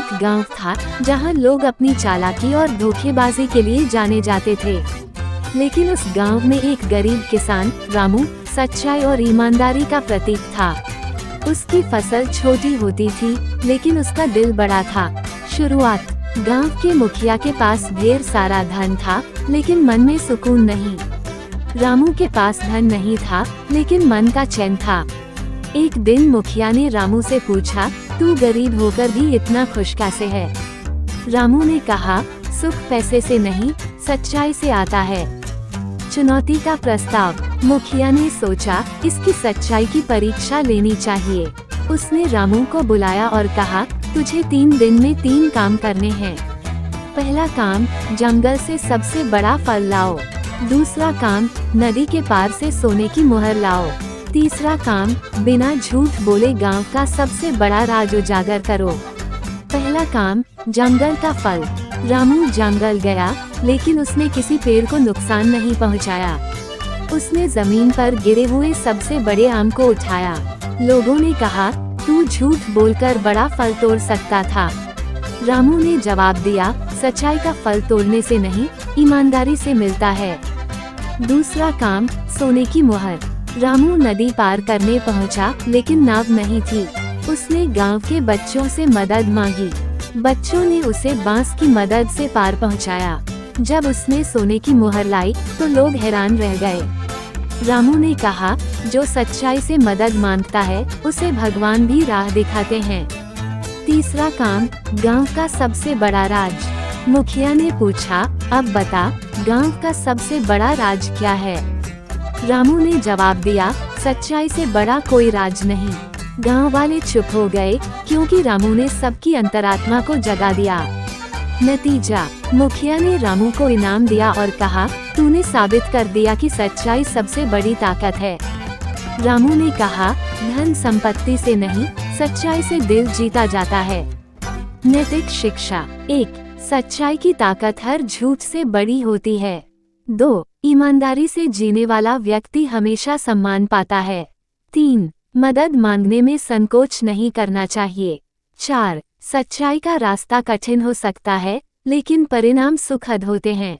एक गांव था जहां लोग अपनी चालाकी और धोखेबाजी के लिए जाने जाते थे। लेकिन उस गांव में एक गरीब किसान रामू सच्चाई और ईमानदारी का प्रतीक था। उसकी फसल छोटी होती थी लेकिन उसका दिल बड़ा था। शुरुआत। गांव के मुखिया के पास ढेर सारा धन था लेकिन मन में सुकून नहीं। रामू के पास धन नहीं था लेकिन मन का चैन था। एक दिन मुखिया ने रामू से पूछा, तू गरीब होकर भी इतना खुश कैसे है? रामू ने कहा, सुख पैसे से नहीं, सच्चाई से आता है। चुनौती का प्रस्ताव। मुखिया ने सोचा, इसकी सच्चाई की परीक्षा लेनी चाहिए। उसने रामू को बुलाया और कहा, तुझे 3 दिन में 3 काम करने हैं। पहला काम, जंगल से सबसे बड़ा फल लाओ। दूसरा काम, नदी के पार से सोने की मुहर लाओ। तीसरा काम, बिना झूठ बोले गांव का सबसे बड़ा राज उजागर करो। पहला काम, जंगल का फल। रामू जंगल गया लेकिन उसने किसी पेड़ को नुकसान नहीं पहुंचाया। उसने जमीन पर गिरे हुए सबसे बड़े आम को उठाया। लोगों ने कहा, तू झूठ बोलकर बड़ा फल तोड़ सकता था। रामू ने जवाब दिया, सच्चाई का फल तोड़ने से नहीं, ईमानदारी से मिलता है। दूसरा काम, सोने की मुहर। रामू नदी पार करने पहुंचा लेकिन नाव नहीं थी। उसने गांव के बच्चों से मदद मांगी। बच्चों ने उसे बांस की मदद से पार पहुंचाया। जब उसने सोने की मुहर लाई तो लोग हैरान रह गए। रामू ने कहा, जो सच्चाई से मदद मांगता है उसे भगवान भी राह दिखाते हैं। तीसरा काम, गांव का सबसे बड़ा राज। मुखिया ने पूछा, अब बता, गांव का सबसे बड़ा राज क्या है? रामू ने जवाब दिया, सच्चाई से बड़ा कोई राज नहीं। गांव वाले चुप हो गए क्योंकि रामू ने सबकी अंतरात्मा को जगा दिया। नतीजा। मुखिया ने रामू को इनाम दिया और कहा, तूने साबित कर दिया कि सच्चाई सबसे बड़ी ताकत है। रामू ने कहा, धन संपत्ति से नहीं, सच्चाई से दिल जीता जाता है। नैतिक शिक्षा। 1. सच्चाई की ताकत हर झूठ से बड़ी होती है। 2. ईमानदारी से जीने वाला व्यक्ति हमेशा सम्मान पाता है। 3. मदद मांगने में संकोच नहीं करना चाहिए। 4. सच्चाई का रास्ता कठिन हो सकता है लेकिन परिणाम सुखद होते हैं।